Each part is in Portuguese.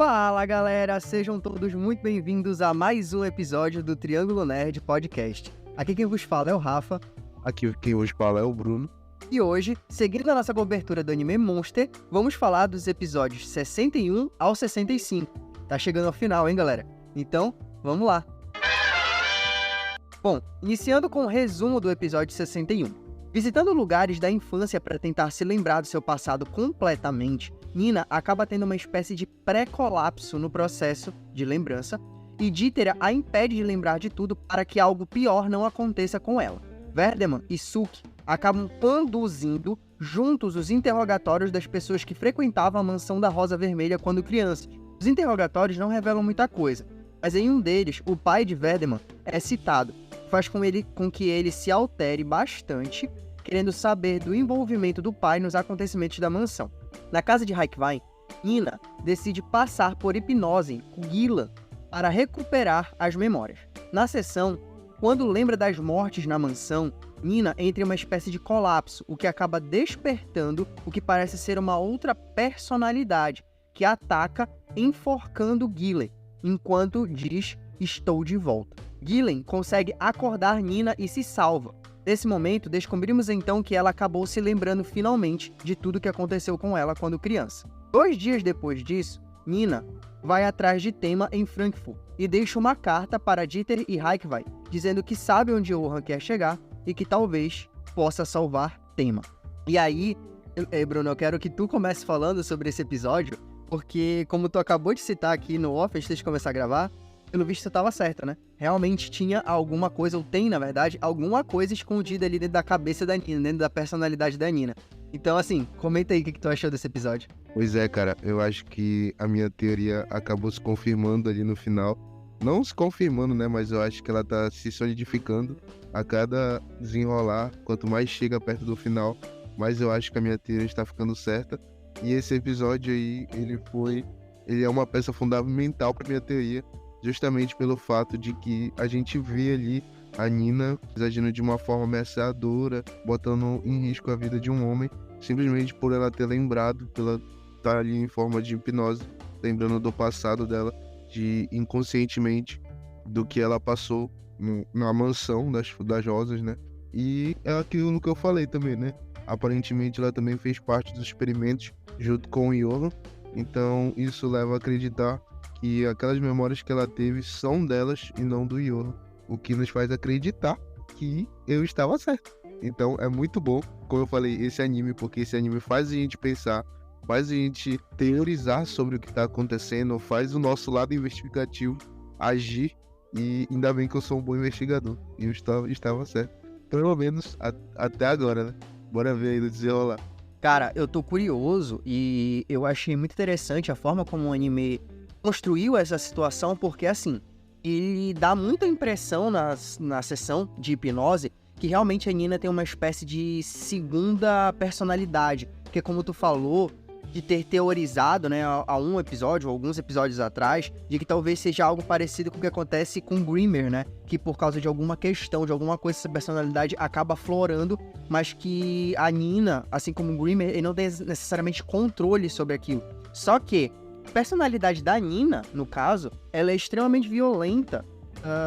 Fala galera, sejam todos muito bem-vindos a mais um episódio do Triângulo Nerd Podcast. Aqui quem vos fala é o Rafa. Aqui quem vos fala é o Bruno. E hoje, seguindo a nossa cobertura do anime Monster, vamos falar dos episódios 61 ao 65. Tá chegando ao final, hein galera? Então, vamos lá. Bom, iniciando com o resumo do episódio 61. Visitando lugares da infância para tentar se lembrar do seu passado completamente, Nina acaba tendo uma espécie de pré-colapso no processo de lembrança e Dieter a impede de lembrar de tudo para que algo pior não aconteça com ela. Verdeman e Suki acabam conduzindo juntos os interrogatórios das pessoas que frequentavam a mansão da Rosa Vermelha quando crianças. Os interrogatórios não revelam muita coisa, mas em um deles, o pai de Verdeman é citado, faz com que ele se altere bastante, querendo saber do envolvimento do pai nos acontecimentos da mansão. Na casa de Haikvine, Nina decide passar por hipnose com Gillan para recuperar as memórias. Na sessão, quando lembra das mortes na mansão, Nina entra em uma espécie de colapso, o que acaba despertando o que parece ser uma outra personalidade, que ataca enforcando Gillan, enquanto diz, estou de volta. Gillan consegue acordar Nina e se salva. Nesse momento, descobrimos então que ela acabou se lembrando finalmente de tudo que aconteceu com ela quando criança. 2 dias depois disso, Nina vai atrás de Tema em Frankfurt e deixa uma carta para Dieter e Haikvine, dizendo que sabe onde Johan quer chegar e que talvez possa salvar Tema. E aí, Bruno, eu quero que tu comece falando sobre esse episódio, porque como tu acabou de citar aqui no off, antes de começar a gravar, pelo visto, você estava certa, né? Realmente tinha alguma coisa, ou tem, na verdade, alguma coisa escondida ali dentro da cabeça da Nina, dentro da personalidade da Nina. Então, assim, comenta aí o que tu achou desse episódio. Pois é, cara, eu acho que a minha teoria acabou se confirmando ali no final. Não se confirmando, né? Mas eu acho que ela tá se solidificando a cada desenrolar. Quanto mais chega perto do final, mais eu acho que a minha teoria está ficando certa. E esse episódio aí, ele é uma peça fundamental pra minha teoria. Justamente pelo fato de que a gente vê ali a Nina agindo de uma forma ameaçadora, botando em risco a vida de um homem, simplesmente por ela ter lembrado, pela estar ali em forma de hipnose, lembrando do passado dela, de inconscientemente do que ela passou na mansão das Rosas, né? E é aquilo que eu falei também, né? Aparentemente ela também fez parte dos experimentos junto com o Johan, então isso leva a acreditar que aquelas memórias que ela teve são delas e não do Johan, o que nos faz acreditar que eu estava certo. Então é muito bom, como eu falei, esse anime, porque esse anime faz a gente pensar, faz a gente teorizar sobre o que está acontecendo, faz o nosso lado investigativo agir, e ainda bem que eu sou um bom investigador, e eu estava certo, pelo menos até agora, né? Bora ver aí no desenrolar. Cara, eu tô curioso e eu achei muito interessante a forma como o anime construiu essa situação, porque assim, ele dá muita impressão na sessão de hipnose que realmente a Nina tem uma espécie de segunda personalidade, porque como tu falou, de ter teorizado, né, há um episódio, ou alguns episódios atrás, de que talvez seja algo parecido com o que acontece com Grimmer, né, que por causa de alguma questão, de alguma coisa, essa personalidade acaba aflorando, mas que a Nina, assim como o Grimmer, ele não tem necessariamente controle sobre aquilo. Só que a personalidade da Nina, no caso, ela é extremamente violenta,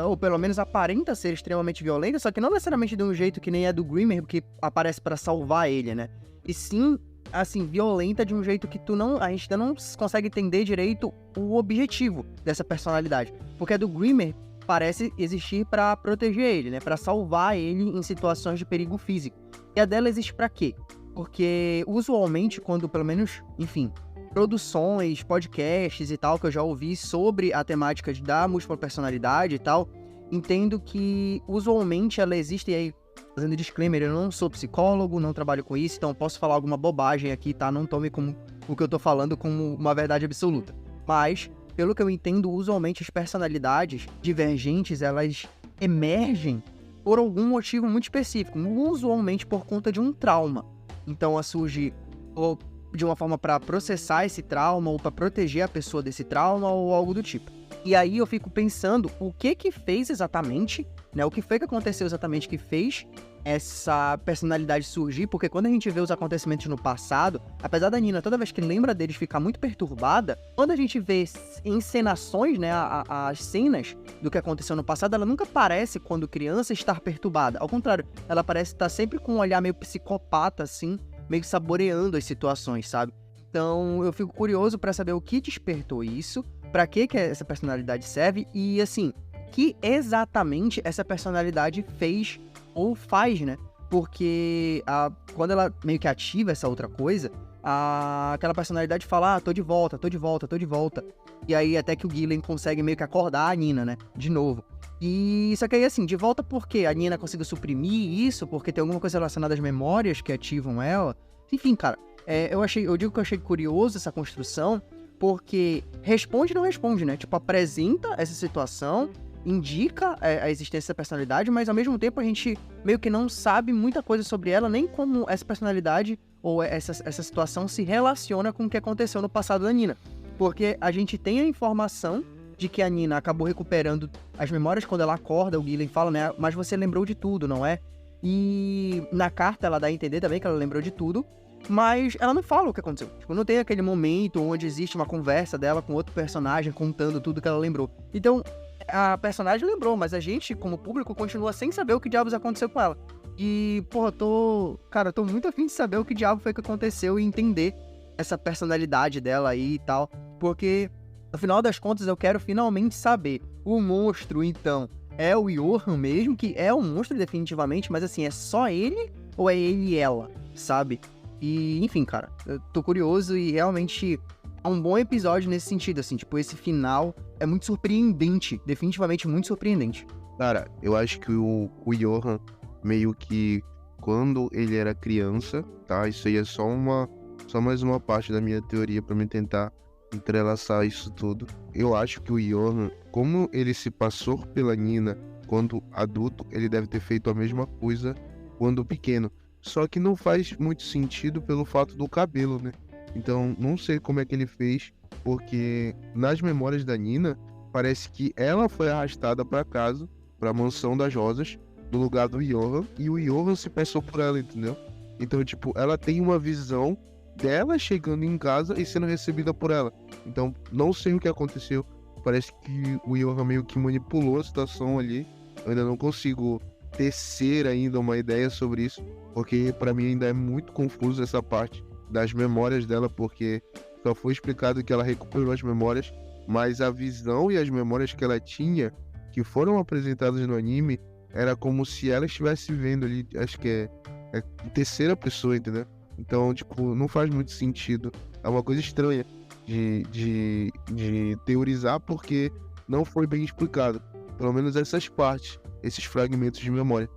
ou pelo menos aparenta ser extremamente violenta, só que não necessariamente de um jeito que nem é do Grimmer, que aparece pra salvar ele, né? E sim, assim, violenta de um jeito que a gente ainda não consegue entender direito o objetivo dessa personalidade. Porque a do Grimmer parece existir pra proteger ele, né? Pra salvar ele em situações de perigo físico. E a dela existe pra quê? Porque usualmente, quando pelo menos, enfim, produções, podcasts e tal, que eu já ouvi sobre a temática da múltipla personalidade e tal, entendo que usualmente ela existe, e aí, fazendo disclaimer, eu não sou psicólogo, não trabalho com isso, então posso falar alguma bobagem aqui, tá? Não tome como o que eu tô falando como uma verdade absoluta. Mas, pelo que eu entendo, usualmente as personalidades divergentes, elas emergem por algum motivo muito específico, usualmente por conta de um trauma. Então, ela surge ou de uma forma para processar esse trauma, ou para proteger a pessoa desse trauma, ou algo do tipo. E aí eu fico pensando, o que fez exatamente né? O que foi que aconteceu exatamente que fez essa personalidade surgir, porque quando a gente vê os acontecimentos no passado, apesar da Nina, toda vez que lembra deles, ficar muito perturbada, quando a gente vê encenações, né, as cenas do que aconteceu no passado, ela nunca parece, quando criança, estar perturbada. Ao contrário, ela parece estar sempre com um olhar meio psicopata, assim, meio que saboreando as situações, sabe? Então, eu fico curioso pra saber o que despertou isso, pra que essa personalidade serve e, assim, que exatamente essa personalidade fez ou faz, né? Porque quando ela meio que ativa essa outra coisa, aquela personalidade fala, tô de volta, tô de volta, tô de volta. E aí até que o Gillen consegue meio que acordar a Nina, né? De novo. E só que aí, assim, de volta porque a Nina conseguiu suprimir isso, porque tem alguma coisa relacionada às memórias que ativam ela. Enfim, cara, eu digo que eu achei curioso essa construção, porque responde e não responde, né? Tipo, apresenta essa situação, indica a existência da personalidade, mas ao mesmo tempo a gente meio que não sabe muita coisa sobre ela, nem como essa personalidade ou essa situação se relaciona com o que aconteceu no passado da Nina. Porque a gente tem a informação de que a Nina acabou recuperando as memórias quando ela acorda, o Gillen fala, né? Mas você lembrou de tudo, não é? E na carta ela dá a entender também que ela lembrou de tudo, mas ela não fala o que aconteceu. Tipo, não tem aquele momento onde existe uma conversa dela com outro personagem contando tudo que ela lembrou. Então, a personagem lembrou, mas a gente, como público, continua sem saber o que diabos aconteceu com ela. E, porra, tô muito afim de saber o que diabo foi que aconteceu e entender essa personalidade dela aí e tal. Porque, no final das contas, eu quero finalmente saber. O monstro, então, é o Johan mesmo, que é um monstro definitivamente, mas assim, é só ele ou é ele e ela, sabe? E, enfim, cara, eu tô curioso e realmente é um bom episódio nesse sentido, assim, tipo, esse final é muito surpreendente, definitivamente muito surpreendente. Cara, eu acho que o Johan, meio que quando ele era criança, tá? Isso aí é só mais uma parte da minha teoria pra me tentar entrelaçar isso tudo. Eu acho que o Johan, como ele se passou pela Nina quando adulto, ele deve ter feito a mesma coisa quando pequeno. Só que não faz muito sentido pelo fato do cabelo, né? Então, não sei como é que ele fez, porque nas memórias da Nina, parece que ela foi arrastada pra casa, pra mansão das rosas, no lugar do Johan, e o Johan se passou por ela, entendeu? Então, tipo, ela tem uma visão dela chegando em casa e sendo recebida por ela. Então, não sei o que aconteceu. Parece que o Johan meio que manipulou a situação ali. Eu ainda não consigo tecer ainda uma ideia sobre isso, porque pra mim ainda é muito confuso essa parte das memórias dela, porque só foi explicado que ela recuperou as memórias, mas a visão e as memórias que ela tinha, que foram apresentadas no anime, era como se ela estivesse vendo ali, acho que é em terceira pessoa, entendeu? Então, tipo, não faz muito sentido. É uma coisa estranha de teorizar, porque não foi bem explicado. Pelo menos essas partes, esses fragmentos de memória.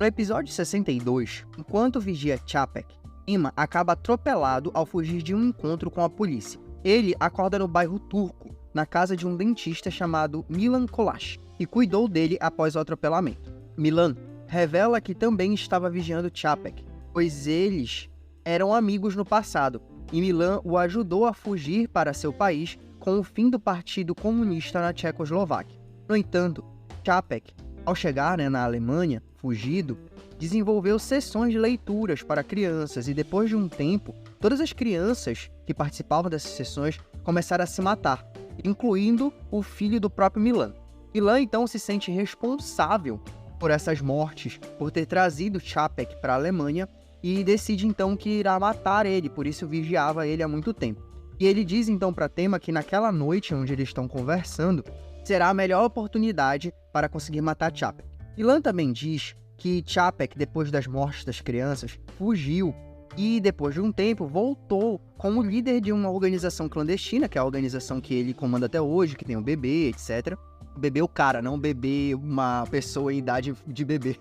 No episódio 62, enquanto vigia Chapek, Ima acaba atropelado ao fugir de um encontro com a polícia. Ele acorda no bairro turco, na casa de um dentista chamado Milan Kolash, que cuidou dele após o atropelamento. Milan revela que também estava vigiando Chapek, pois eles eram amigos no passado, e Milan o ajudou a fugir para seu país com o fim do Partido Comunista na Tchecoslováquia. No entanto, Chapek, ao chegar na Alemanha, fugido, desenvolveu sessões de leituras para crianças e depois de um tempo, todas as crianças que participavam dessas sessões começaram a se matar, incluindo o filho do próprio Milan. Milan então se sente responsável por essas mortes, por ter trazido Chapek para a Alemanha e decide então que irá matar ele, por isso vigiava ele há muito tempo. E ele diz então para Tema que naquela noite onde eles estão conversando, será a melhor oportunidade para conseguir matar Chapek. Milan também diz que Chapek, depois das mortes das crianças, fugiu e depois de um tempo voltou como líder de uma organização clandestina, que é a organização que ele comanda até hoje, que tem um bebê, etc. O bebê é o cara, não o bebê uma pessoa em idade de bebê.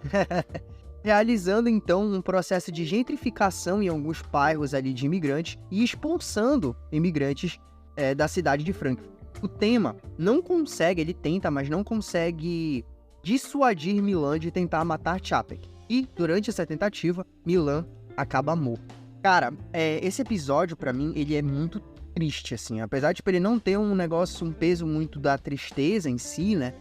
Realizando então um processo de gentrificação em alguns bairros ali de imigrantes e expulsando imigrantes da cidade de Frankfurt. O Tema não consegue, ele tenta, mas não consegue dissuadir Milan de tentar matar Chapek. E, durante essa tentativa, Milan acaba morto. Cara, esse episódio, pra mim, ele é muito triste, assim. Apesar de ele não ter um negócio, um peso muito da tristeza em si, né?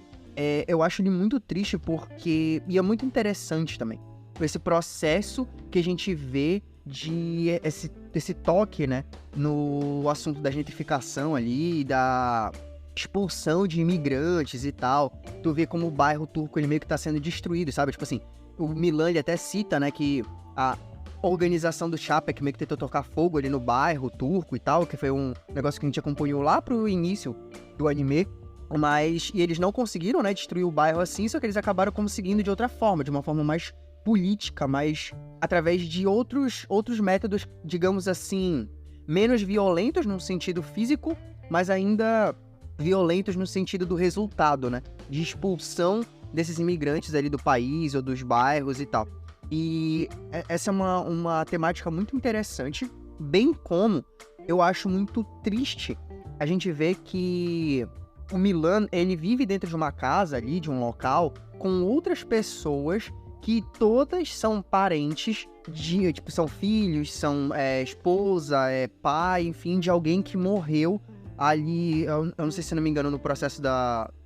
eu acho ele muito triste porque... E é muito interessante também. Esse processo que a gente vê de esse toque, né? No assunto da gentrificação ali, da expulsão de imigrantes e tal. Tu vê como o bairro turco, ele meio que tá sendo destruído, sabe? Tipo assim, o Milan, ele até cita, né, que a organização do Chapek meio que tentou tocar fogo ali no bairro turco e tal, que foi um negócio que a gente acompanhou lá pro início do anime. E eles não conseguiram, né, destruir o bairro assim, só que eles acabaram conseguindo de outra forma, de uma forma mais política, mas através de outros métodos, digamos assim, menos violentos no sentido físico, mas ainda violentos no sentido do resultado, né? De expulsão desses imigrantes ali do país ou dos bairros e tal. E essa é uma temática muito interessante, bem como eu acho muito triste a gente ver que o Milan, ele vive dentro de uma casa ali, de um local, com outras pessoas que todas são parentes de, tipo, são filhos, são esposa, pai, enfim, de alguém que morreu ali, eu não sei se não me engano, no processo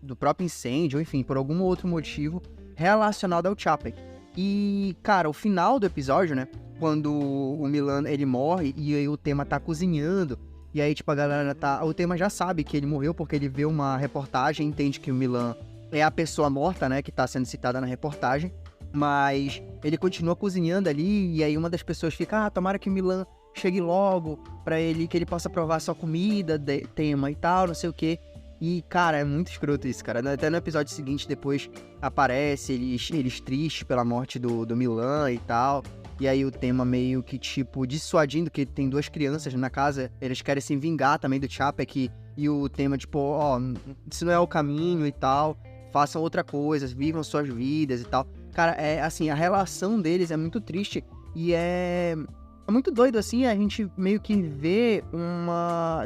do próprio incêndio, enfim, por algum outro motivo relacionado ao Chapek. E, cara, o final do episódio, né, quando o Milan, ele morre e aí o Tema tá cozinhando, e aí, tipo, a galera o Tema já sabe que ele morreu porque ele vê uma reportagem, entende que o Milan é a pessoa morta, né, que tá sendo citada na reportagem, mas ele continua cozinhando ali, e aí uma das pessoas fica, tomara que o Milan chegue logo, pra ele, que ele possa provar sua comida, Tema e tal, não sei o quê. E, cara, é muito escroto isso, cara. Até no episódio seguinte, depois aparece eles tristes pela morte do Milan e tal. E aí o Tema meio que, tipo, dissuadindo, que tem 2 crianças na casa, eles querem se vingar também do Chapek, e o Tema, tipo, isso não é o caminho e tal, façam outra coisa, vivam suas vidas e tal. Cara, assim, a relação deles é muito triste e é muito doido, assim, a gente meio que vê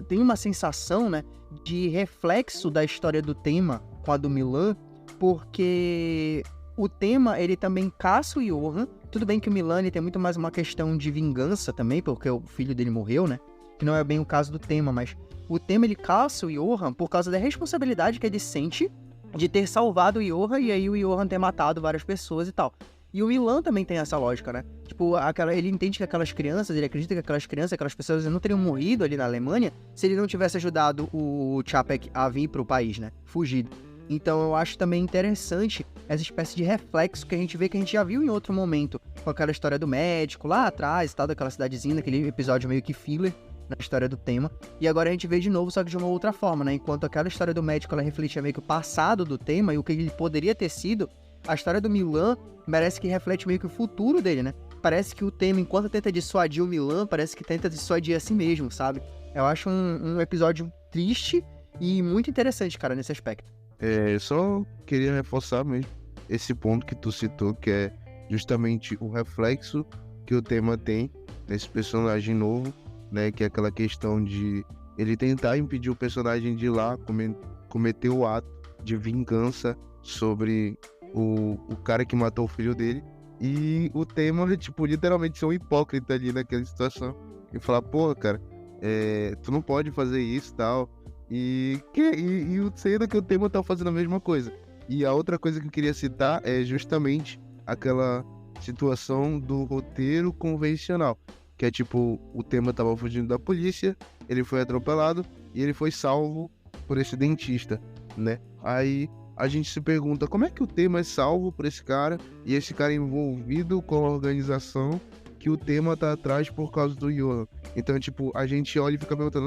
tem uma sensação, né, de reflexo da história do Tema com a do Milan, porque o Tema, ele também caça o Johan. Tudo bem que o Milan, ele tem muito mais uma questão de vingança também, porque o filho dele morreu, né, que não é bem o caso do Tema, mas o Tema, ele caça o Johan por causa da responsabilidade que ele sente de ter salvado o Johan e aí o Johan ter matado várias pessoas e tal. E o Milan também tem essa lógica, né? Tipo, ele entende que aquelas crianças, ele acredita que aquelas pessoas não teriam morrido ali na Alemanha se ele não tivesse ajudado o Chapek a vir pro país, né? Fugido. Então eu acho também interessante essa espécie de reflexo que a gente vê, que a gente já viu em outro momento, com aquela história do médico lá atrás, tal, daquela cidadezinha, aquele episódio meio que filler na história do Tema. E agora a gente vê de novo, só que de uma outra forma, né? Enquanto aquela história do médico, ela refletia meio que o passado do Tema e o que ele poderia ter sido, a história do Milan parece que reflete meio que o futuro dele, né? Parece que o Tema, enquanto tenta dissuadir o Milan, parece que tenta dissuadir a si mesmo, sabe? Eu acho um episódio triste e muito interessante, cara, nesse aspecto. Eu só queria reforçar mesmo esse ponto que tu citou, que é justamente o reflexo que o Tema tem nesse personagem novo, né? Que é aquela questão de ele tentar impedir o personagem de ir lá cometer o ato de vingança sobre o cara que matou o filho dele. E o Tema, tipo, literalmente ser um hipócrita ali naquela situação e falar, porra, cara, tu não pode fazer isso e tal. E sendo que o Tema tá fazendo a mesma coisa. E a outra coisa que eu queria citar é justamente aquela situação do roteiro convencional, que é tipo, o Tema tava fugindo da polícia, ele foi atropelado e ele foi salvo por esse dentista, né? Aí a gente se pergunta, como é que o Tema é salvo por esse cara e esse cara é envolvido com a organização que o Tema tá atrás por causa do Johan? Então, tipo, a gente olha e fica perguntando,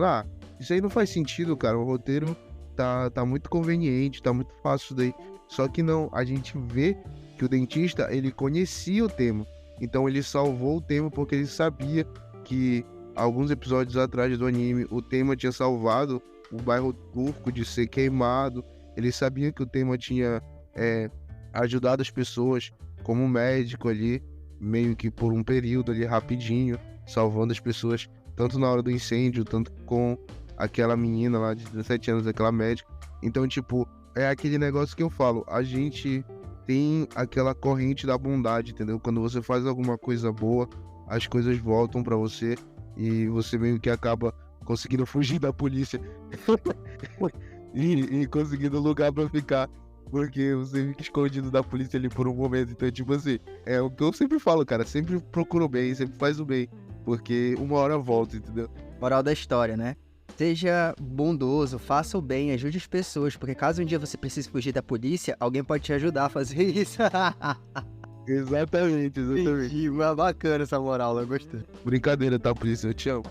isso aí não faz sentido, cara, o roteiro tá muito conveniente, tá muito fácil isso daí. Só que não, a gente vê que o dentista, ele conhecia o Tema, então ele salvou o Tema porque ele sabia que alguns episódios atrás do anime o Tema tinha salvado o bairro turco de ser queimado. Ele sabia que o Tema tinha ajudado as pessoas como médico ali, meio que por um período ali rapidinho, salvando as pessoas, tanto na hora do incêndio, tanto com aquela menina lá de 17 anos, aquela médica. Então, tipo, é aquele negócio que eu falo, a gente tem aquela corrente da bondade, entendeu? Quando você faz alguma coisa boa, as coisas voltam pra você e você meio que acaba conseguindo fugir da polícia e conseguindo lugar pra ficar. Porque você fica escondido da polícia ali por um momento. Então, tipo assim, é o que eu sempre falo, cara. Sempre procura o bem, sempre faz o bem. Porque uma hora volta, entendeu? Moral da história, né? Seja bondoso, faça o bem, ajude as pessoas, porque caso um dia você precise fugir da polícia, alguém pode te ajudar a fazer isso. Exatamente. Entendi, mas bacana essa moral, eu gostei. Brincadeira, tá, polícia? Eu te amo.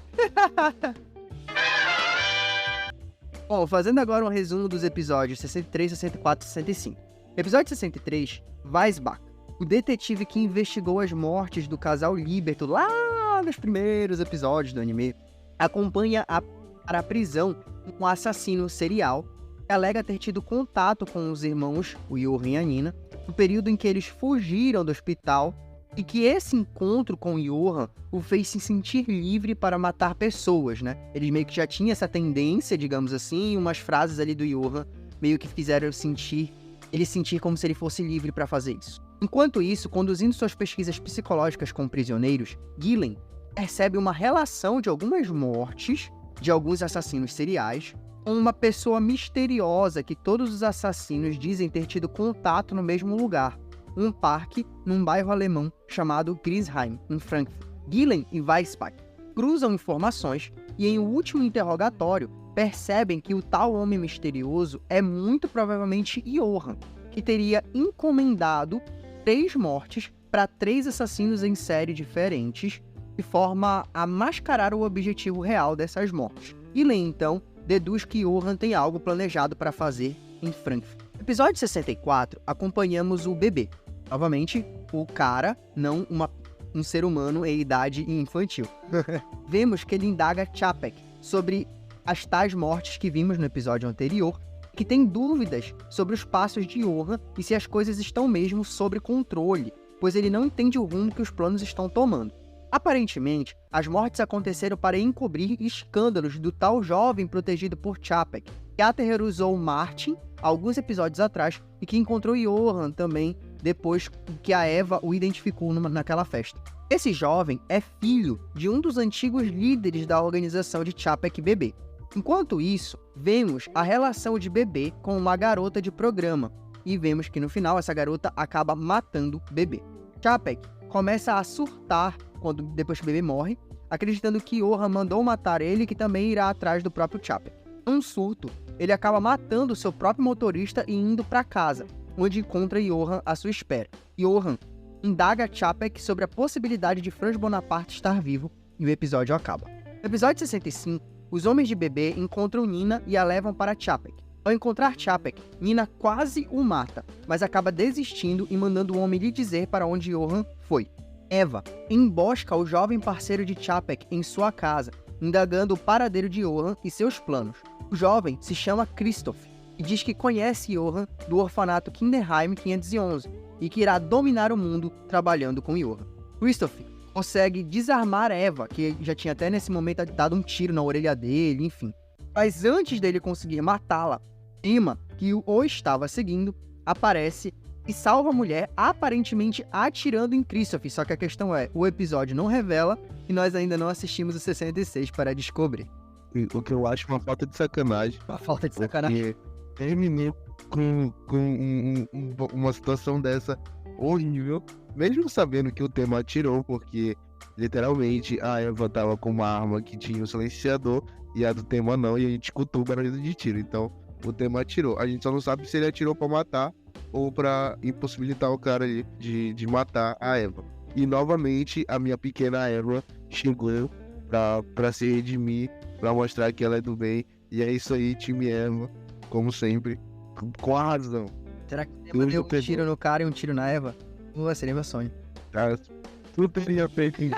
Bom, fazendo agora um resumo dos episódios 63, 64 e 65. Episódio 63, Weisbach, o detetive que investigou as mortes do casal Liberto lá nos primeiros episódios do anime, acompanha para a prisão um assassino serial que alega ter tido contato com os irmãos, o Johan e a Nina, no período em que eles fugiram do hospital, e que esse encontro com o Johan o fez se sentir livre para matar pessoas, né? Ele meio que já tinha essa tendência, digamos assim, e umas frases ali do Johan meio que fizeram ele sentir como se ele fosse livre para fazer isso. Enquanto isso, conduzindo suas pesquisas psicológicas com prisioneiros, Gillen percebe uma relação de algumas mortes de alguns assassinos seriais com uma pessoa misteriosa que todos os assassinos dizem ter tido contato no mesmo lugar, um parque num bairro alemão chamado Griesheim, em Frankfurt. Gillen e Weisbach cruzam informações e, em um último interrogatório, percebem que o tal homem misterioso é muito provavelmente Johan, que teria encomendado 3 mortes para 3 assassinos em série diferentes, de forma a mascarar o objetivo real dessas mortes. Gillen, então, deduz que Johan tem algo planejado para fazer em Frankfurt. No episódio 64, acompanhamos o bebê. Novamente, o cara, não um ser humano em idade infantil. Vemos que ele indaga Chapek sobre as tais mortes que vimos no episódio anterior, que tem dúvidas sobre os passos de Johan e se as coisas estão mesmo sob controle, pois ele não entende o rumo que os planos estão tomando. Aparentemente, as mortes aconteceram para encobrir escândalos do tal jovem protegido por Chapek, que aterrorizou Martin alguns episódios atrás e que encontrou Johan também depois que a Eva o identificou naquela festa. Esse jovem é filho de um dos antigos líderes da organização de Chapek Bebê. Enquanto isso, vemos a relação de Bebê com uma garota de programa, e vemos que no final essa garota acaba matando Bebê. Chapek começa a surtar depois que Bebê morre, acreditando que Johan mandou matar ele e que também irá atrás do próprio Chapek. Num surto, ele acaba matando seu próprio motorista e indo para casa, onde encontra Johan à sua espera. Johan indaga Chapek sobre a possibilidade de Franz Bonaparte estar vivo e o episódio acaba. No episódio 65, os homens de Bebê encontram Nina e a levam para Chapek. Ao encontrar Chapek, Nina quase o mata, mas acaba desistindo e mandando o homem lhe dizer para onde Johan foi. Eva embosca o jovem parceiro de Chapek em sua casa, indagando o paradeiro de Johan e seus planos. O jovem se chama Christoph e diz que conhece Johan do orfanato Kinderheim 511 e que irá dominar o mundo trabalhando com Johan. Christoph consegue desarmar Eva, que já tinha até nesse momento dado um tiro na orelha dele, enfim. Mas antes dele conseguir matá-la, Emma, que o estava seguindo, aparece e salva a mulher, aparentemente atirando em Christoph. Só que a questão é, o episódio não revela e nós ainda não assistimos o 66 para descobrir. O que eu acho uma falta de sacanagem. Uma falta de sacanagem. Terminou com uma situação dessa horrível, mesmo sabendo que o tema atirou, porque literalmente a Eva tava com uma arma que tinha um silenciador e a do tema não, e a gente escutou o barulho de tiro. Então o tema atirou. A gente só não sabe se ele atirou pra matar ou pra impossibilitar o cara ali de matar a Eva. E novamente a minha pequena Eva chegou pra se redimir, pra mostrar que ela é do bem. E é isso aí, time Eva, como sempre, com a razão. Será que Eva deu um tiro no cara e um tiro na Eva? Seria meu sonho. Tá, tu teria feito isso.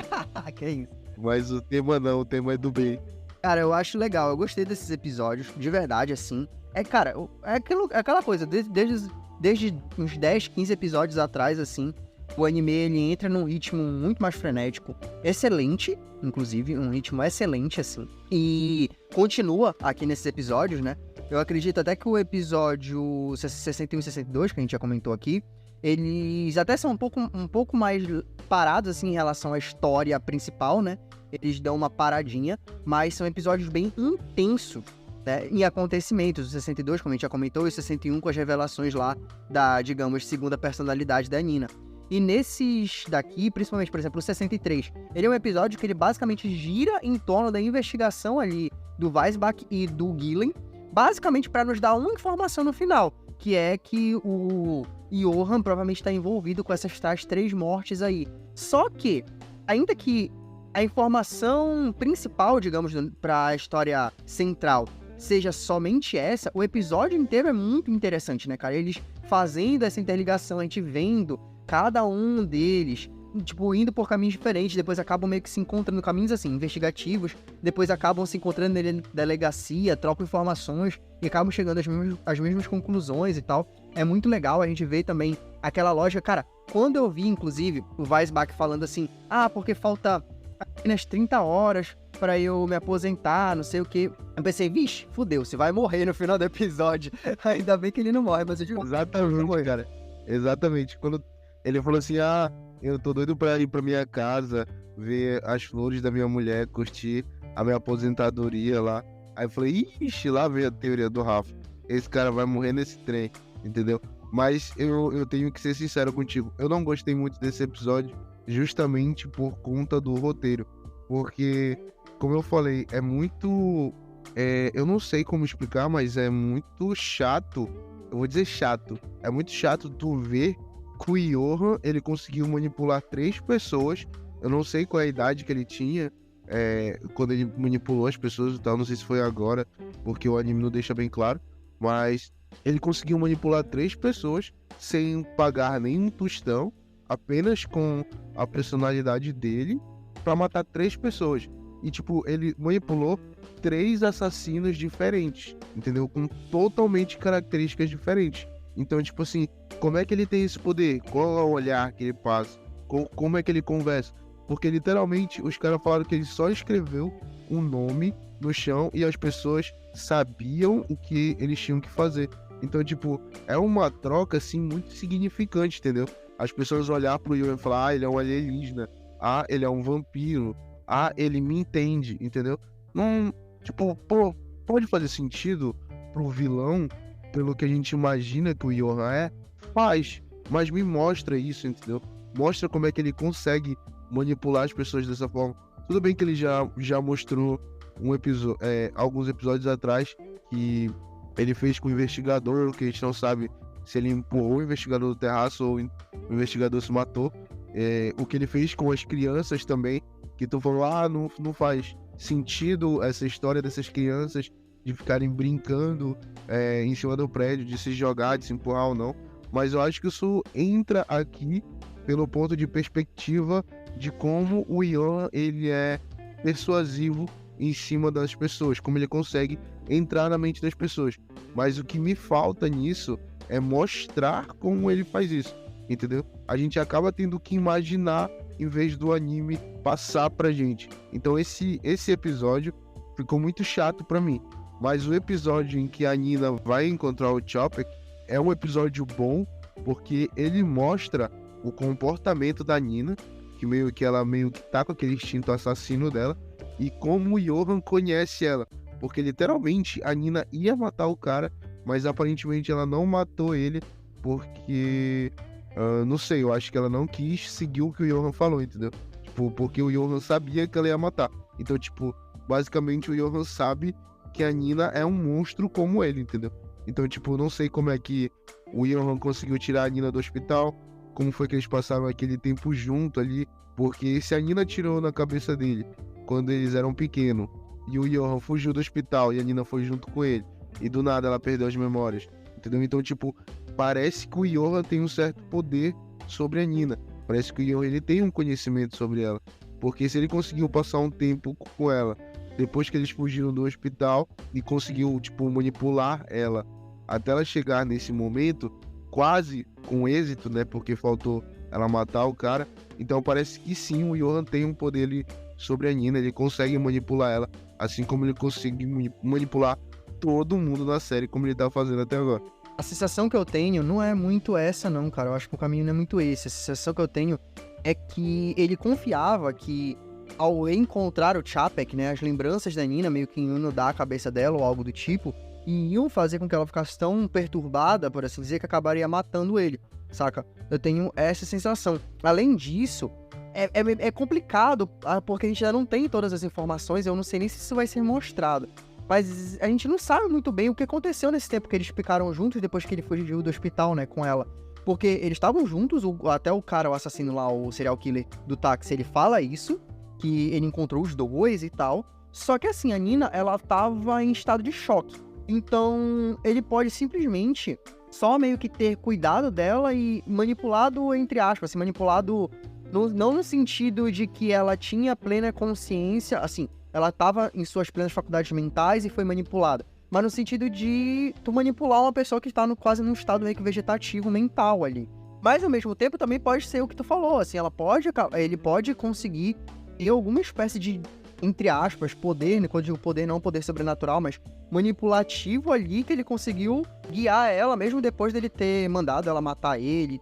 Que isso. Mas o tema não, o tema é do bem. Cara, eu acho legal, eu gostei desses episódios, de verdade, assim. Cara, é aquela coisa, desde uns 10, 15 episódios atrás, assim, o anime, ele entra num ritmo muito mais frenético, excelente, inclusive, um ritmo excelente, assim, e continua aqui nesses episódios, né? Eu acredito até que o episódio 61 e 62, que a gente já comentou aqui, eles até são um pouco mais parados, assim, em relação à história principal, né? Eles dão uma paradinha, mas são episódios bem intensos né, em acontecimentos. O 62, como a gente já comentou, e o 61 com as revelações lá da, digamos, segunda personalidade da Nina. E nesses daqui, principalmente, por exemplo, o 63, ele é um episódio que ele basicamente gira em torno da investigação ali do Weisbach e do Gillen, basicamente para nos dar uma informação no final, que é que o Johan provavelmente está envolvido com essas tais 3 mortes aí. Só que, ainda que a informação principal, digamos, para a história central seja somente essa, o episódio inteiro é muito interessante, né, cara? Eles fazendo essa interligação, a gente vendo cada um deles, tipo, indo por caminhos diferentes, depois acabam meio que se encontrando caminhos, assim, investigativos, depois acabam se encontrando na delegacia, trocam informações e acabam chegando às mesmas conclusões e tal. É muito legal a gente ver também aquela lógica. Cara, quando eu vi, inclusive, o Weisbach falando assim, porque falta apenas 30 horas pra eu me aposentar, não sei o que. Eu pensei, vixe, fudeu, você vai morrer no final do episódio. Ainda bem que ele não morre, mas eu digo... Exatamente, cara. Exatamente. Quando ele falou assim, eu tô doido pra ir pra minha casa, ver as flores da minha mulher, curtir a minha aposentadoria lá. Aí eu falei, ixi, lá veio a teoria do Rafa. Esse cara vai morrer nesse trem, entendeu? Mas eu tenho que ser sincero contigo. Eu não gostei muito desse episódio, justamente por conta do roteiro. Porque, como eu falei, é muito... eu não sei como explicar, mas é muito chato. Eu vou dizer chato. É muito chato tu ver que o Johan, ele conseguiu manipular 3 pessoas. Eu não sei qual é a idade que ele tinha quando ele manipulou as pessoas e tal. Não sei se foi agora, porque o anime não deixa bem claro. Mas ele conseguiu manipular 3 pessoas sem pagar nenhum tostão, apenas com a personalidade dele, pra matar 3 pessoas. E, tipo, ele manipulou 3 assassinos diferentes, entendeu? Com totalmente características diferentes. Então, tipo assim, como é que ele tem esse poder? Qual é o olhar que ele passa? Como é que ele conversa? Porque, literalmente, os caras falaram que ele só escreveu um nome no chão e as pessoas sabiam o que eles tinham que fazer. Então, tipo, é uma troca, assim, muito significante, entendeu? As pessoas olhar pro Johan e falar, ele é um alienígena. Ele é um vampiro. Ele me entende, entendeu? Não, tipo, pode fazer sentido pro vilão, pelo que a gente imagina que o Johan faz, mas me mostra isso, entendeu? Mostra como é que ele consegue manipular as pessoas dessa forma. Tudo bem que ele já mostrou alguns episódios atrás que ele fez com o investigador, que a gente não sabe se ele empurrou o investigador do terraço ou o investigador se matou. O que ele fez com as crianças também, que tu falou, não faz sentido essa história dessas crianças de ficarem brincando em cima do prédio, de se jogar, de se empurrar ou não. Mas eu acho que isso entra aqui pelo ponto de perspectiva de como o Johan, ele é persuasivo em cima das pessoas, como ele consegue entrar na mente das pessoas. Mas o que me falta nisso é mostrar como ele faz isso, entendeu? A gente acaba tendo que imaginar em vez do anime passar pra gente. Então esse episódio ficou muito chato pra mim. Mas o episódio em que a Nina vai encontrar o Chopper é um episódio bom, porque ele mostra o comportamento da Nina, que ela meio que tá com aquele instinto assassino dela, e como o Johan conhece ela. Porque literalmente a Nina ia matar o cara, mas aparentemente ela não matou ele, porque... não sei, eu acho que ela não quis seguir o que o Johan falou, entendeu? Tipo, porque o Johan sabia que ela ia matar. Então, tipo, basicamente o Johan sabe que a Nina é um monstro como ele, entendeu? Então, tipo, não sei como é que o Johan conseguiu tirar a Nina do hospital, como foi que eles passaram aquele tempo junto ali, porque se a Nina tirou na cabeça dele quando eles eram pequenos, e o Johan fugiu do hospital e a Nina foi junto com ele, e do nada ela perdeu as memórias, entendeu? Então, tipo, parece que o Johan tem um certo poder sobre a Nina. Parece que o Johan, ele tem um conhecimento sobre ela. Porque se ele conseguiu passar um tempo com ela, depois que eles fugiram do hospital, e conseguiu, tipo, manipular ela até ela chegar nesse momento, quase com êxito, né? Porque faltou ela matar o cara. Então parece que sim, o Johan tem um poder ali sobre a Nina. Ele consegue manipular ela, assim como ele consegue manipular todo mundo na série, como ele tá fazendo até agora. A sensação que eu tenho não é muito essa, não, cara. Eu acho que o caminho não é muito esse. A sensação que eu tenho é que ele confiava que ao encontrar o Chapek, né, as lembranças da Nina meio que inundar a cabeça dela ou algo do tipo, e iam fazer com que ela ficasse tão perturbada, por assim dizer, que acabaria matando ele, saca? Eu tenho essa sensação. Além disso, é complicado, porque a gente ainda não tem todas as informações, eu não sei nem se isso vai ser mostrado. Mas a gente não sabe muito bem o que aconteceu nesse tempo que eles ficaram juntos depois que ele fugiu do hospital, né, com ela. Porque eles estavam juntos, até o cara, o assassino lá, o serial killer do táxi, ele fala isso, que ele encontrou os dois e tal. Só que assim, a Nina, ela tava em estado de choque. Então, ele pode simplesmente só meio que ter cuidado dela e manipulado, entre aspas, assim, manipulado não no sentido de que ela tinha plena consciência, assim, ela tava em suas plenas faculdades mentais e foi manipulada, mas no sentido de tu manipular uma pessoa que tá quase num estado meio que vegetativo mental ali. Mas ao mesmo tempo também pode ser o que tu falou, assim, ele pode conseguir ter alguma espécie de, entre aspas, poder, né? Quando eu digo poder, não poder sobrenatural, mas manipulativo ali, que ele conseguiu guiar ela, mesmo depois dele ter mandado ela matar ele,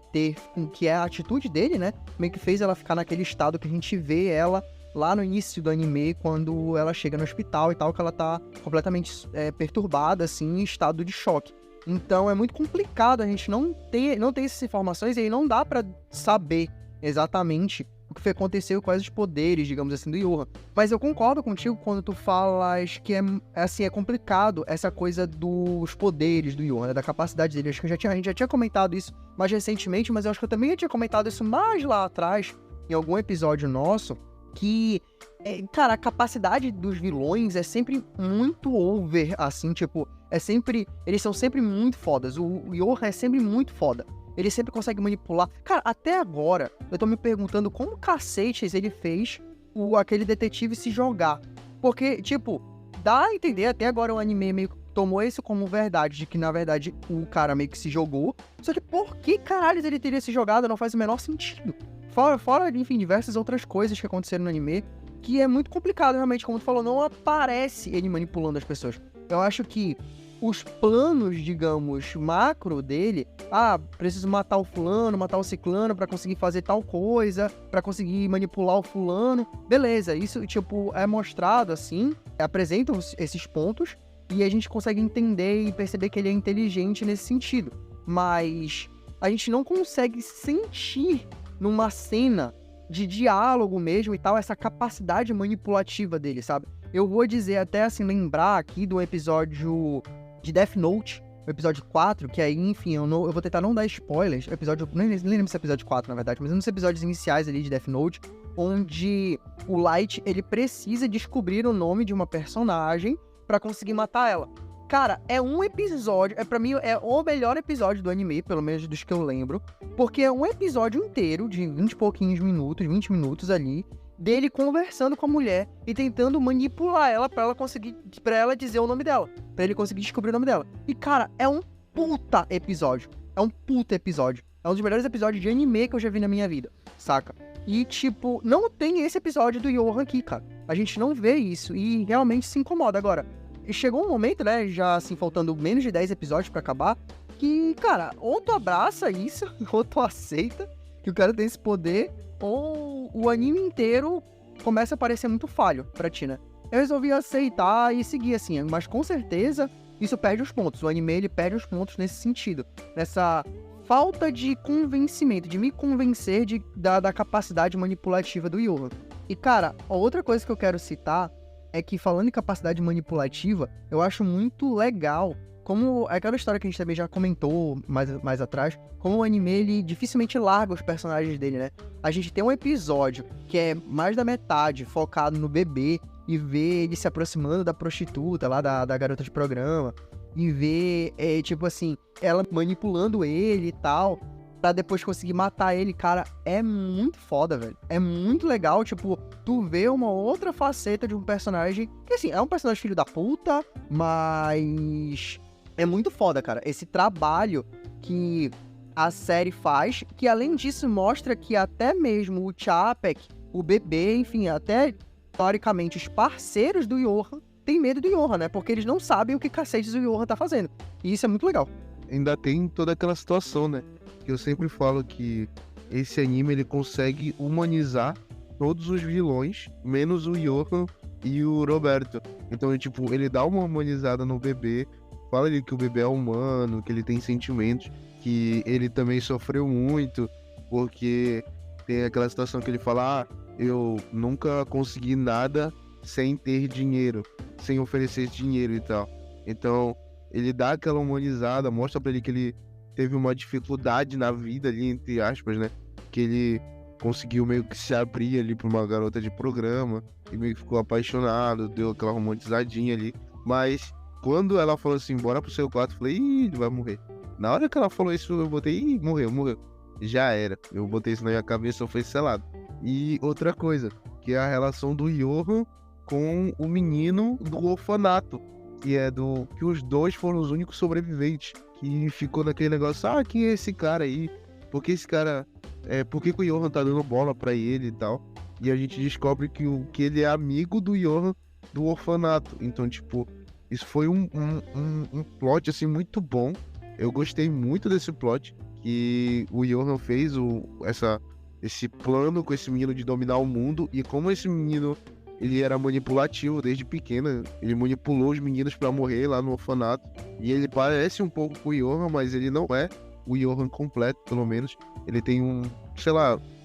que é a atitude dele, né? Meio que fez ela ficar naquele estado que a gente vê ela lá no início do anime, quando ela chega no hospital e tal, que ela tá completamente perturbada, assim, em estado de choque. Então é muito complicado, a gente não tem essas informações e aí não dá pra saber exatamente o que aconteceu, quais os poderes, digamos assim, do Johan. Mas eu concordo contigo quando tu falas que é complicado essa coisa dos poderes do Johan, né, da capacidade dele. Acho que a gente já tinha comentado isso mais recentemente, mas eu acho que eu também já tinha comentado isso mais lá atrás, em algum episódio nosso, que, cara, a capacidade dos vilões é sempre muito over, assim, tipo, eles são sempre muito fodas. O Johan é sempre muito foda. Ele sempre consegue manipular. Cara, até agora, eu tô me perguntando como cacetes ele fez aquele detetive se jogar. Porque, tipo, dá a entender, até agora o anime meio que tomou isso como verdade, de que, na verdade, o cara meio que se jogou. Só que por que caralho ele teria se jogado? Não faz o menor sentido. Fora, enfim, diversas outras coisas que aconteceram no anime, que é muito complicado, realmente, como tu falou, não aparece ele manipulando as pessoas. Eu acho que os planos, digamos, macro dele, preciso matar o fulano, matar o ciclano pra conseguir fazer tal coisa, pra conseguir manipular o fulano, beleza, isso, tipo, é mostrado assim, apresentam esses pontos, e a gente consegue entender e perceber que ele é inteligente nesse sentido, mas a gente não consegue sentir numa cena de diálogo mesmo e tal, essa capacidade manipulativa dele, sabe? Eu vou dizer até, assim, lembrar aqui do episódio de Death Note, o episódio 4, que aí, enfim, eu vou tentar não dar spoilers, nem lembro se é episódio 4, na verdade, mas é um dos episódios iniciais ali de Death Note, onde o Light, ele precisa descobrir o nome de uma personagem pra conseguir matar ela. Cara, é um episódio, pra mim, é o melhor episódio do anime, pelo menos dos que eu lembro, porque é um episódio inteiro, de 20 e pouquinhos minutos, 20 minutos ali, dele conversando com a mulher e tentando manipular ela pra ela dizer o nome dela, pra ele conseguir descobrir o nome dela. E, cara, é um puta episódio. É um puta episódio. É um dos melhores episódios de anime que eu já vi na minha vida, saca? E, tipo, não tem esse episódio do Johan aqui, cara. A gente não vê isso e realmente se incomoda. Agora, chegou um momento, né, já assim, faltando menos de 10 episódios pra acabar, que, cara, ou tu abraça isso, ou tu aceita que o cara tem esse poder, ou o anime inteiro começa a parecer muito falho pra ti, né? Eu resolvi aceitar e seguir, assim, mas com certeza isso perde os pontos. O anime, ele perde os pontos nesse sentido, nessa falta de convencimento, de me convencer da capacidade manipulativa do Johan. E, cara, a outra coisa que eu quero citar é que, falando em capacidade manipulativa, eu acho muito legal como aquela história que a gente também já comentou mais atrás, como o anime, ele dificilmente larga os personagens dele, né? A gente tem um episódio que é mais da metade focado no bebê e vê ele se aproximando da prostituta lá, da garota de programa, e vê, tipo assim, ela manipulando ele e tal, pra depois conseguir matar ele. Cara, é muito foda, velho. É muito legal, tipo, tu vê uma outra faceta de um personagem que, assim, é um personagem filho da puta, mas é muito foda, cara. Esse trabalho que a série faz, que além disso mostra que até mesmo o Chapek, o bebê, enfim, até teoricamente os parceiros do Johan têm medo do Johan, né? Porque eles não sabem o que cacetes o Johan tá fazendo. E isso é muito legal. Ainda tem toda aquela situação, né? Que eu sempre falo que esse anime, ele consegue humanizar todos os vilões, menos o Johan e o Roberto. Então, tipo, ele dá uma humanizada no bebê, fala ali que o bebê é humano, que ele tem sentimentos, que ele também sofreu muito, porque tem aquela situação que ele fala, eu nunca consegui nada sem ter dinheiro, sem oferecer dinheiro e tal. Então, ele dá aquela humanizada, mostra pra ele que ele teve uma dificuldade na vida ali, entre aspas, né? Que ele conseguiu meio que se abrir ali pra uma garota de programa e meio que ficou apaixonado, deu aquela romantizadinha ali. Mas quando ela falou assim, bora pro seu quarto, eu falei, ele vai morrer. Na hora que ela falou isso, eu botei, morreu. Já era. Eu botei isso na minha cabeça, eu fui selado. E outra coisa, que é a relação do Johan com o menino do orfanato. Que é que os dois foram os únicos sobreviventes. Que ficou naquele negócio, quem é esse cara aí? Por que esse cara... por que o Johan tá dando bola pra ele e tal? E a gente descobre que ele é amigo do Johan do orfanato. Então, tipo, isso foi um plot, assim, muito bom. Eu gostei muito desse plot que o Johan fez, esse plano com esse menino de dominar o mundo. E como esse menino, ele era manipulativo desde pequeno, ele manipulou os meninos pra morrer lá no orfanato. E ele parece um pouco com o Johan, mas ele não é o Johan completo, pelo menos. Ele tem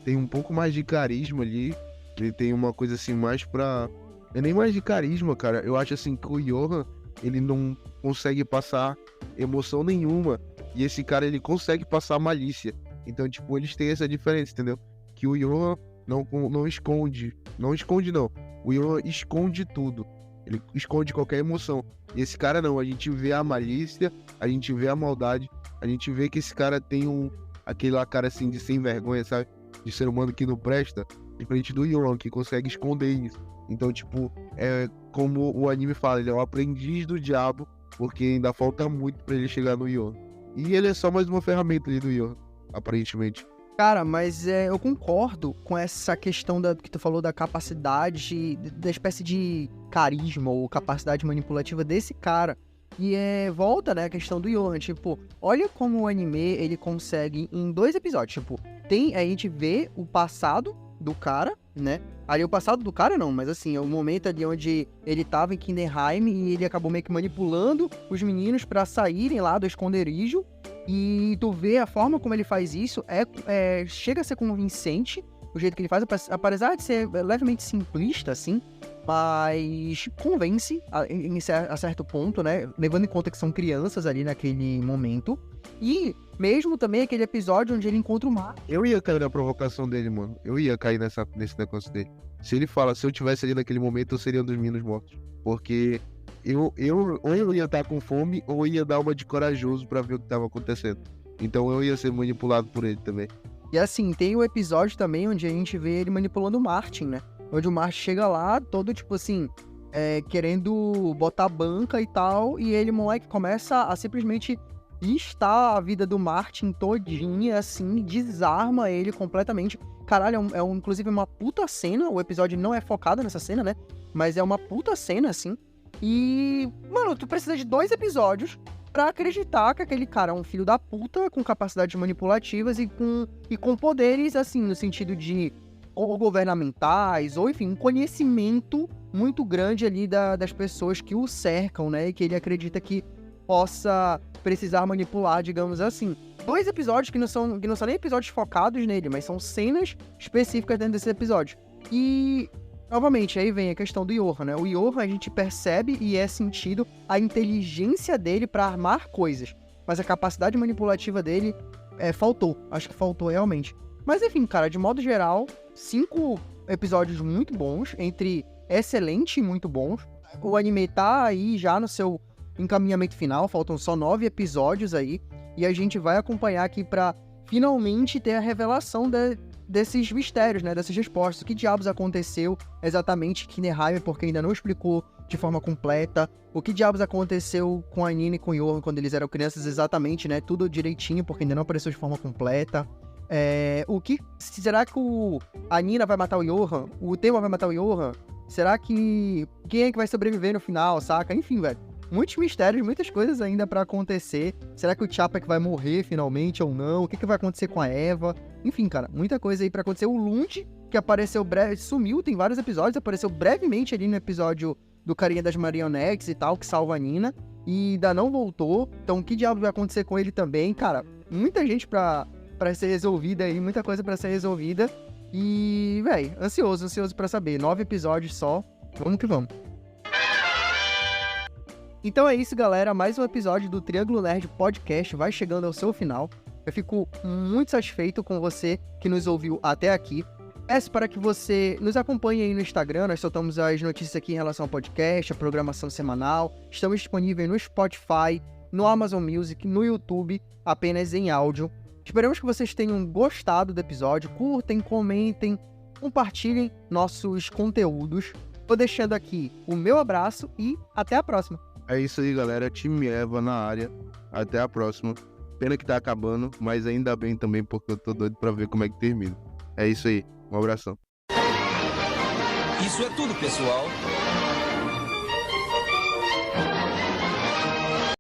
tem um pouco mais de carisma ali. Ele tem uma coisa assim mais pra... É nem mais de carisma, cara. Eu acho assim que o Johan, ele não consegue passar emoção nenhuma. E esse cara, ele consegue passar malícia. Então, tipo, eles têm essa diferença, entendeu? Que o Johan não esconde. Não esconde, não. O Johan esconde tudo. Ele esconde qualquer emoção. E esse cara não. A gente vê a malícia, a gente vê a maldade. A gente vê que esse cara tem aquela cara assim de sem vergonha, sabe? De ser humano que não presta. Diferente do Johan, que consegue esconder isso. Então, tipo, é como o anime fala, ele é o aprendiz do diabo, porque ainda falta muito pra ele chegar no Johan. E ele é só mais uma ferramenta ali do Johan, aparentemente. Cara, mas eu concordo com essa questão que tu falou da capacidade, da espécie de carisma ou capacidade manipulativa desse cara. E volta, né, a questão do Johan, tipo, olha como o anime, ele consegue em 2 episódios, tipo, a gente vê o passado do cara, né, ali o passado do cara não, mas assim, é o momento ali onde ele tava em Kinderheim e ele acabou meio que manipulando os meninos pra saírem lá do esconderijo, e tu vê a forma como ele faz isso, chega a ser convincente, o jeito que ele faz, apesar de ser levemente simplista, assim, mas convence a certo ponto, né? Levando em conta que são crianças ali naquele momento. E mesmo também aquele episódio onde ele encontra o mar. Eu ia cair na provocação dele, mano. Eu ia cair nesse negócio dele. Se ele fala, se eu tivesse ali naquele momento, eu seria um dos meninos mortos. Porque ou eu ia estar com fome, ou ia dar uma de corajoso pra ver o que tava acontecendo. Então eu ia ser manipulado por ele também. E assim, tem o episódio também onde a gente vê ele manipulando o Martin, né? Onde o Martin chega lá, todo tipo assim, querendo botar banca e tal, e ele, moleque, começa a simplesmente listar a vida do Martin todinha, assim, desarma ele completamente. Caralho, inclusive uma puta cena, o episódio não é focado nessa cena, né? Mas é uma puta cena, assim. E, mano, tu precisa de 2 episódios pra acreditar que aquele cara é um filho da puta, com capacidades manipulativas e com poderes, assim, no sentido de ou governamentais, ou enfim, um conhecimento muito grande ali das pessoas que o cercam, né? E que ele acredita que possa precisar manipular, digamos assim. 2 episódios que não são nem episódios focados nele, mas são cenas específicas dentro desse episódio. E, novamente, aí vem a questão do Johan, né? O Johan, a gente percebe e é sentido a inteligência dele pra armar coisas. Mas a capacidade manipulativa dele faltou. Acho que faltou realmente. Mas enfim, cara, de modo geral, 5 episódios muito bons, entre excelente e muito bons. O anime tá aí já no seu encaminhamento final, faltam só 9 episódios aí, e a gente vai acompanhar aqui pra finalmente ter a revelação desses mistérios, né, dessas respostas. O que diabos aconteceu exatamente em Kinderheim, porque ainda não explicou de forma completa. O que diabos aconteceu com a Nina e com o Johan quando eles eram crianças exatamente, né, tudo direitinho, porque ainda não apareceu de forma completa. Será que a Nina vai matar o Johan? O Tema vai matar o Johan? Será que... Quem é que vai sobreviver no final, saca? Enfim, velho. Muitos mistérios, muitas coisas ainda pra acontecer. Será que o Chapek vai morrer finalmente ou não? O que vai acontecer com a Eva? Enfim, cara, muita coisa aí pra acontecer. O Lund que apareceu sumiu, tem vários episódios, apareceu brevemente ali no episódio do carinha das marionetes e tal, que salva a Nina, e ainda não voltou. Então, o que diabo vai acontecer com ele também? Cara, muita gente pra ser resolvida aí, muita coisa pra ser resolvida. E, véi, ansioso pra saber. 9 episódios só, vamos que vamos. Então é isso, galera. Mais um episódio do Triângulo Nerd Podcast vai chegando ao seu final. Eu fico muito satisfeito com você que nos ouviu até aqui. Peço para que você nos acompanhe aí no Instagram. Nós soltamos as notícias aqui em relação ao podcast, a programação semanal. Estamos disponíveis no Spotify, no Amazon Music, no YouTube, apenas em áudio. Esperamos que vocês tenham gostado do episódio. Curtem, comentem, compartilhem nossos conteúdos. Vou deixando aqui o meu abraço e até a próxima. É isso aí, galera. Time Eva na área. Até a próxima. Pena que tá acabando, mas ainda bem também, porque eu tô doido pra ver como é que termina. É isso aí. Um abração. Isso é tudo, pessoal.